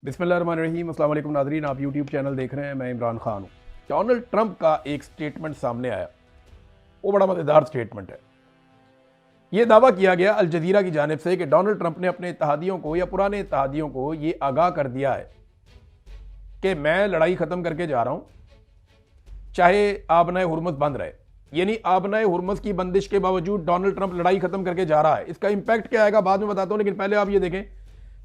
बिस्मिल्लाहिर्रहमानिर्रहीम। अस्सलाम वालेकुम नाज़रीन, आप यूट्यूब चैनल देख रहे हैं। मैं इमरान खान हूँ। डोनाल्ड ट्रंप का एक स्टेटमेंट सामने आया, वो बड़ा मज़ेदार स्टेटमेंट है। ये दावा किया गया अल जज़ीरा की जानिब से कि डोनाल्ड ट्रंप ने अपने इत्तेहादियों को या पुराने इत्तेहादियों को ये आगाह कर दिया है कि मैं लड़ाई ख़त्म करके जा रहा हूँ, चाहे आबनाए हुर्मुज़ बंद रहे। यानी आबनाए हुर्मुज़ की बंदिश के बावजूद डोनाल्ड ट्रंप लड़ाई ख़त्म करके जा रहा है। इसका इंपैक्ट क्या आएगा बाद में बताता हूँ, लेकिन पहले आप ये देखें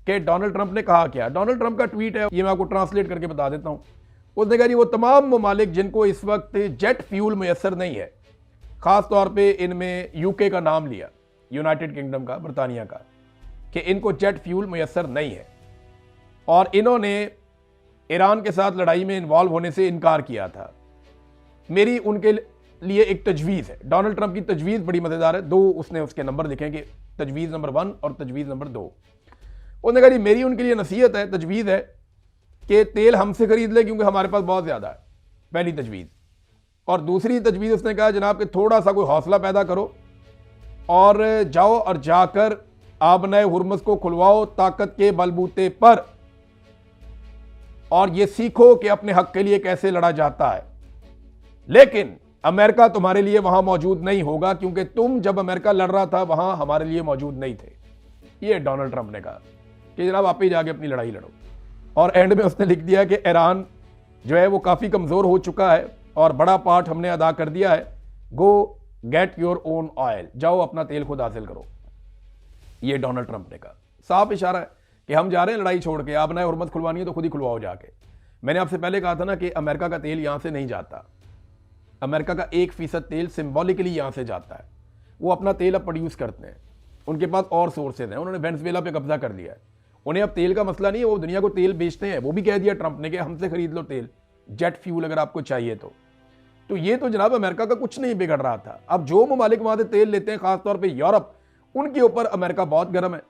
कि डोनाल्ड ट्रंप ने कहा क्या। डोनाल्ड ट्रंप का ट्वीट है, ये मैं आपको ट्रांसलेट करके बता देता हूँ। उसने कहा जी वो तमाम ममालिक जिनको इस वक्त जेट फ्यूल मैसर नहीं है, ख़ास तौर पे इनमें यूके का नाम लिया, यूनाइटेड किंगडम का, बरतानिया का, कि इनको जेट फ्यूल मैसर नहीं है और इन्होंने ईरान के साथ लड़ाई में इन्वॉल्व होने से इनकार किया था। मेरी उनके लिए एक तजवीज़ है। डोनाल्ड ट्रंप की तजवीज़ बड़ी मज़ेदार है। दो उसने उसके नंबर लिखे कि तजवीज़ नंबर 1 और तजवीज़ नंबर 2। उसने कहा जी मेरी उनके लिए नसीहत है, तजवीज़ है कि तेल हमसे खरीद ले क्योंकि हमारे पास बहुत ज़्यादा है, पहली तजवीज़। और दूसरी तजवीज़ उसने कहा जनाब कि थोड़ा सा कोई हौसला पैदा करो और जाओ और जाकर आबनाए हुर्मुज़ को खुलवाओ ताकत के बलबूते पर, और ये सीखो कि अपने हक के लिए कैसे लड़ा जाता है। लेकिन अमेरिका तुम्हारे लिए वहां मौजूद नहीं होगा क्योंकि तुम जब अमेरिका लड़ रहा था वहां हमारे लिए मौजूद नहीं थे। ये डोनाल्ड ट्रंप ने कहा कि जनाब आप ही जाके अपनी लड़ाई लड़ो। और एंड में उसने लिख दिया कि ईरान जो है वो काफ़ी कमज़ोर हो चुका है और बड़ा पार्ट हमने अदा कर दिया है। गो गेट योर ओन ऑयल, जाओ अपना तेल खुद हासिल करो। ये डोनाल्ड ट्रंप ने कहा। साफ इशारा है कि हम जा रहे हैं लड़ाई छोड़ के, आपने हुर्मत खुलवानी है तो खुद ही खुलवाओ जाके। मैंने आपसे पहले कहा था ना कि अमेरिका का तेल यहां से नहीं जाता। अमेरिका का 1% तेल सिंबॉलिकली यहां से जाता है। वो अपना तेल अब प्रोड्यूस करते हैं, उनके पास और सोर्सेज हैं। उन्होंने वेनेजुएला पे कब्जा कर लिया है। उन्हें अब तेल का मसला नहीं है, वो दुनिया को तेल बेचते हैं। वो भी कह दिया ट्रंप ने कि हमसे खरीद लो तेल, जेट फ्यूल अगर आपको चाहिए तो ये तो जनाब अमेरिका का कुछ नहीं बिगड़ रहा था। अब जो ममालिक वहां से तेल लेते हैं, खासतौर पर यूरोप, उनके ऊपर अमेरिका बहुत गर्म है।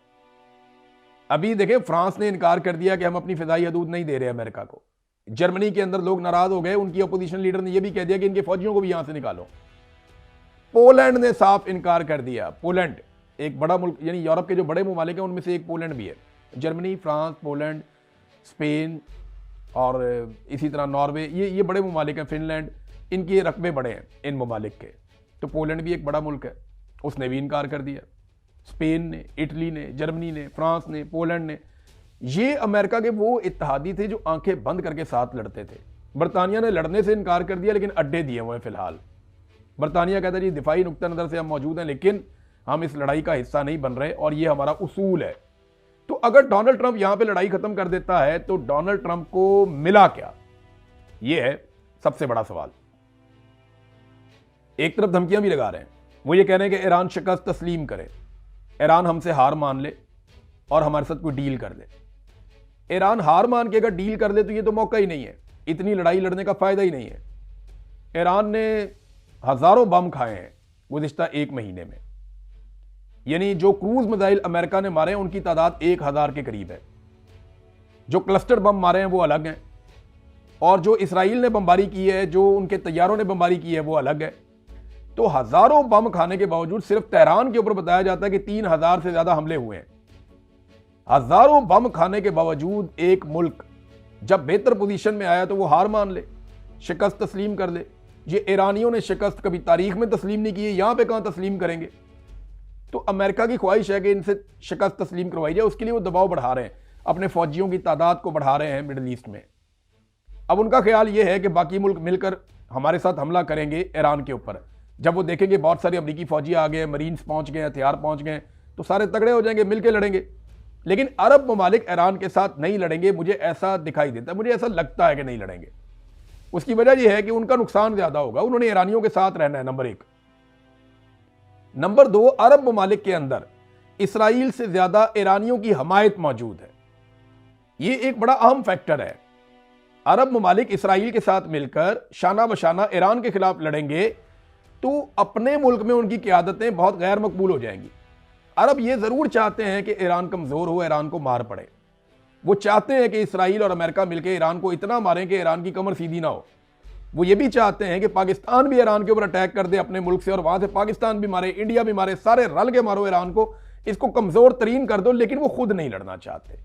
अभी देखें फ्रांस ने इनकार कर दिया कि हम अपनी फिजाई हदूद नहीं दे रहे अमेरिका को। जर्मनी के अंदर लोग नाराज हो गए, उनकी अपोजिशन लीडर ने यह भी कह दिया कि इनके फौजियों को भी यहां से निकालो। पोलैंड ने साफ इनकार कर दिया। पोलैंड एक बड़ा मुल्क, यानी यूरोप के जो बड़े ममालिक हैं उनमें से एक पोलैंड भी है। जर्मनी, फ्रांस, पोलैंड, स्पेन और इसी तरह नॉर्वे, ये बड़े ममालिक हैं। फिनलैंड, इनके रकबे बड़े हैं इन ममालिक के। तो पोलैंड भी एक बड़ा मुल्क है, उसने भी इनकार कर दिया। स्पेन ने, इटली ने, जर्मनी ने, फ्रांस ने, पोलैंड ने, ये अमेरिका के वो इत्तेहादी थे जो आंखें बंद करके साथ लड़ते थे। बरतानिया ने लड़ने से इनकार कर दिया लेकिन अड्डे दिए हुए हैं फिलहाल। बरतानिया कहता है जी दिफाई नुक्ता नज़र से हम मौजूद हैं लेकिन हम इस लड़ाई का हिस्सा नहीं बन रहे और ये हमारा उसूल है। तो अगर डोनाल्ड ट्रंप यहां पे लड़ाई खत्म कर देता है तो डोनाल्ड ट्रंप को मिला क्या, ये है सबसे बड़ा सवाल। एक तरफ धमकियां भी लगा रहे हैं, वो ये कह रहे हैं कि ईरान शिकस्त तस्लीम करे, ईरान हमसे हार मान ले और हमारे साथ कोई डील कर ले। ईरान हार मान के अगर डील कर ले तो ये तो मौका ही नहीं है, इतनी लड़ाई लड़ने का फायदा ही नहीं है। ईरान ने हजारों बम खाए हैं गुज़िश्ता 1 महीने में, यानी जो क्रूज मिसाइल अमेरिका ने मारे हैं उनकी तादाद 1000 के करीब है। जो क्लस्टर बम मारे हैं वो अलग हैं, और जो इसराइल ने बमबारी की है, जो उनके तैयारों ने बमबारी की है, वो अलग है। तो हजारों बम खाने के बावजूद सिर्फ तेहरान के ऊपर बताया जाता है कि 3000 से ज्यादा हमले हुए हैं। हजारों बम खाने के बावजूद एक मुल्क जब बेहतर पोजीशन में आया तो वो हार मान ले, शिकस्त तस्लीम कर ले। ये ईरानियों ने शिकस्त कभी तारीख में तस्लीम नहीं की है, यहां पे कहां तस्लीम करेंगे। तो अमेरिका की ख्वाहिश है कि इनसे शिकस्त तस्लीम करवाई जाए, उसके लिए वो दबाव बढ़ा रहे हैं, अपने फौजियों की तादाद को बढ़ा रहे हैं मिडल ईस्ट में। अब उनका ख्याल यह है कि बाकी मुल्क मिलकर हमारे साथ हमला करेंगे ईरान के ऊपर। जब वो देखेंगे बहुत सारे अमरीकी फौजी आ गए, मरीन्स पहुंच गए, हथियार पहुंच गए, तो सारे तगड़े हो जाएंगे, मिलकर लड़ेंगे। लेकिन अरब ममालिक ईरान के साथ नहीं लड़ेंगे, मुझे ऐसा दिखाई देता है, मुझे ऐसा लगता है कि नहीं लड़ेंगे। उसकी वजह यह है कि उनका नुकसान ज्यादा होगा, उन्होंने ईरानियों के साथ रहना है, नंबर 1। नंबर 2, अरब ममालिक के अंदर इसराइल से ज्यादा ईरानियों की हमायत मौजूद है। यह एक बड़ा अहम फैक्टर है। अरब ममालिक इसराइल के साथ मिलकर शाना बशाना ईरान के खिलाफ लड़ेंगे तो अपने मुल्क में उनकी क़यादतें बहुत गैर मकबूल हो जाएंगी। अरब ये जरूर चाहते हैं कि ईरान कमजोर हो, ईरान को मार पड़े। वो चाहते हैं कि इसराइल और अमेरिका मिलकर ईरान को इतना मारें कि ईरान की कमर सीधी ना हो। वो ये भी चाहते हैं कि पाकिस्तान भी ईरान के ऊपर अटैक कर दे अपने मुल्क से, और वहां से पाकिस्तान भी मारे, इंडिया भी मारे, सारे रल के मारो ईरान को, इसको कमजोर तरीन कर दो। लेकिन वो खुद नहीं लड़ना चाहते।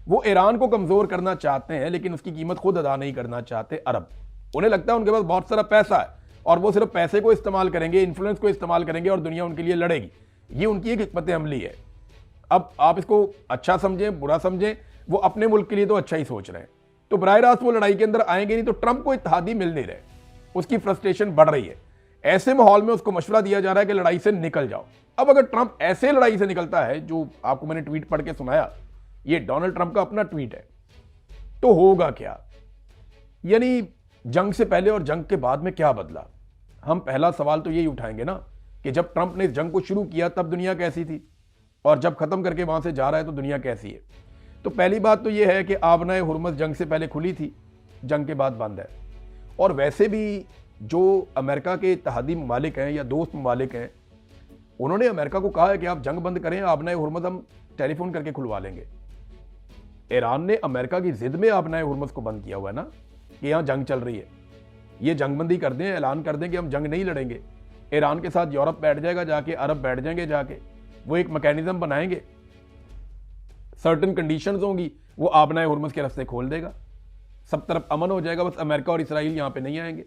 वो ईरान को कमजोर करना चाहते हैं, लेकिन उसकी कीमत खुद अदा नहीं करना चाहते अरब। उन्हें लगता है उनके पास बहुत सारा पैसा है और वो सिर्फ पैसे को इस्तेमाल करेंगे, इन्फ्लुएंस को इस्तेमाल करेंगे और दुनिया उनके लिए लड़ेगी। ये उनकी एक हिकमत अमली है। अब आप इसको अच्छा समझें, बुरा समझें, वो अपने मुल्क के लिए तो अच्छा ही सोच रहे हैं। तो बराह रास्त वो लड़ाई के अंदर आएंगे नहीं, तो ट्रंप को इत्तेहादी मिल नहीं रहे, उसकी फ्रस्ट्रेशन बढ़ रही है। ऐसे माहौल में उसको मशवरा दिया जा रहा है कि लड़ाई से निकल जाओ। अब अगर ट्रंप ऐसे लड़ाई से निकलता है, जो आपको मैंने ट्वीट पढ़ के सुनाया, ये डोनाल्ड ट्रंप का अपना ट्वीट है, तो होगा क्या? यानी जंग से पहले और जंग के बाद में क्या बदला? हम पहला सवाल तो यही उठाएंगे ना कि जब ट्रंप ने इस जंग को शुरू किया तब दुनिया कैसी थी, और जब खत्म करके वहां से जा रहा है तो दुनिया कैसी है? तो पहली बात तो यह है कि आबनाए हुर्मुज़ जंग से पहले खुली थी, जंग के बाद बंद है। और वैसे भी जो अमेरिका के इत्तेहादी ममालिक हैं या दोस्त ममालिक हैं, उन्होंने अमेरिका को कहा है कि आप जंग बंद करें, आबनाए हुर्मुज़ हम टेलीफोन करके खुलवा लेंगे। ईरान ने अमेरिका की जिद में आबनाए हुर्मुज़ को बंद किया हुआ है ना, कि यहाँ जंग चल रही है, ये जंगबंदी कर दें, ऐलान कर दें कि हम जंग नहीं लड़ेंगे। ईरान के साथ यूरोप बैठ जाएगा जाके, अरब बैठ जाएंगे जाके, वो एक मैकेनिज्म बनाएंगे, सर्टेन कंडीशंस होंगी, वो आबनाए हुर्मुज़ के रास्ते खोल देगा, सब तरफ अमन हो जाएगा, बस अमेरिका और इसराइल यहां पे नहीं आएंगे।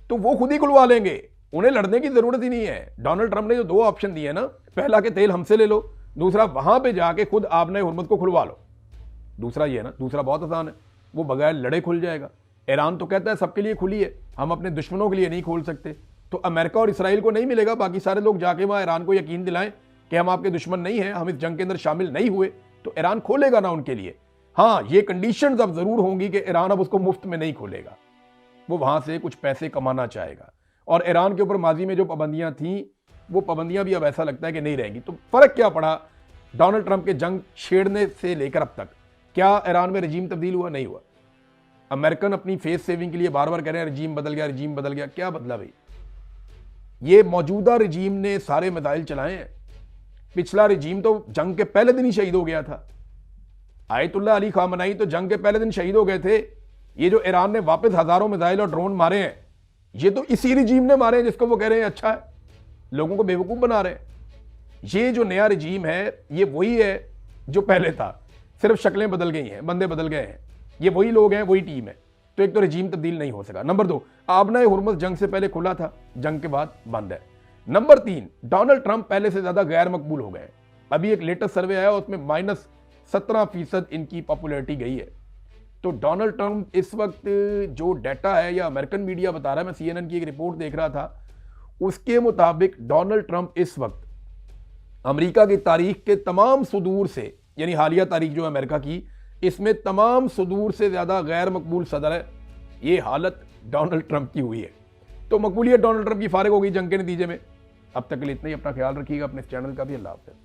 तो वो खुद ही खुलवा लेंगे, उन्हें लड़ने की जरूरत ही नहीं है। डोनाल्ड ट्रंप ने जो दो ऑप्शन दिए ना, पहला कि तेल हमसे ले लो, दूसरा वहां पे जाके खुद आबनाए हुर्मुज़ को खुलवा लो। दूसरा ये है ना, दूसरा बहुत आसान है, वो बगैर लड़े खुल जाएगा। ईरान तो कहता है सबके लिए खुली है, हम अपने दुश्मनों के लिए नहीं खोल सकते। तो अमेरिका और इसराइल को नहीं मिलेगा, बाकी सारे लोग जाके वहां ईरान को यकीन दिलाएं कि हम आपके दुश्मन नहीं हैं, हम इस जंग के अंदर शामिल नहीं हुए, तो ईरान खोलेगा ना उनके लिए। हाँ, ये कंडीशंस अब जरूर होंगी कि ईरान अब उसको मुफ्त में नहीं खोलेगा, वो वहां से कुछ पैसे कमाना चाहेगा। और ईरान के ऊपर माजी में जो पाबंदियां थी, वो पाबंदियां भी अब ऐसा लगता है कि नहीं रहेंगी। तो फर्क क्या पड़ा डोनाल्ड ट्रंप के जंग छेड़ने से लेकर अब तक? क्या ईरान में रजीम तब्दील हुआ? नहीं हुआ। अमेरिकन अपनी फेस सेविंग के लिए बार बार कह रहे हैं रजीम बदल गया, रजीम बदल गया। क्या बदला भाई? ये मौजूदा रजीम ने सारे मिसाइल चलाए हैं। पिछला रजीम तो जंग के पहले दिन ही शहीद हो गया था। आयतुल्लाह अली खामनाई तो जंग के पहले दिन शहीद हो गए थे। ये जो ईरान ने वापस हजारों मिसाइल और ड्रोन मारे हैं, ये तो इसी रजीम ने मारे हैं जिसको वो कह रहे हैं अच्छा है, लोगों को बेवकूफ बना रहे हैं। ये जो नया रजीम है, ये वही है जो पहले था, सिर्फ शक्लें बदल गई हैं, बंदे बदल गए हैं, ये वही लोग हैं, वही टीम है। तो एक तो रजीम तब्दील नहीं हो सका। नंबर 2, आबनाए हुर्मुज़ जंग से पहले खुला था, जंग के बाद बंद है। नंबर 3, डोनाल्ड ट्रंप पहले से ज्यादा गैर मकबूल हो गए। अभी एक लेटेस्ट सर्वे आया, उसमें -17% इनकी पॉपुलैरिटी गई है। तो डोनाल्ड ट्रंप इस वक्त जो डाटा है, या अमेरिकन मीडिया बता रहा है, मैं CNN की एक रिपोर्ट देख रहा था, उसके मुताबिक डोनाल्ड ट्रंप इस वक्त अमेरिका की तारीख के तमाम सुदूर से, यानी हालिया तारीख जो है अमेरिका की, इसमें तमाम सुदूर से ज्यादा गैर मकबूल सदर है। ये हालत डोनाल्ड ट्रंप की हुई है। तो मकबूलियत डोनाल्ड ट्रंप की फारिग हो गई जंग के नतीजे में। अब तक के लिए इतना ही। अपना ख्याल रखिएगा, अपने चैनल का भी। अल्लाह हाफ़िज़।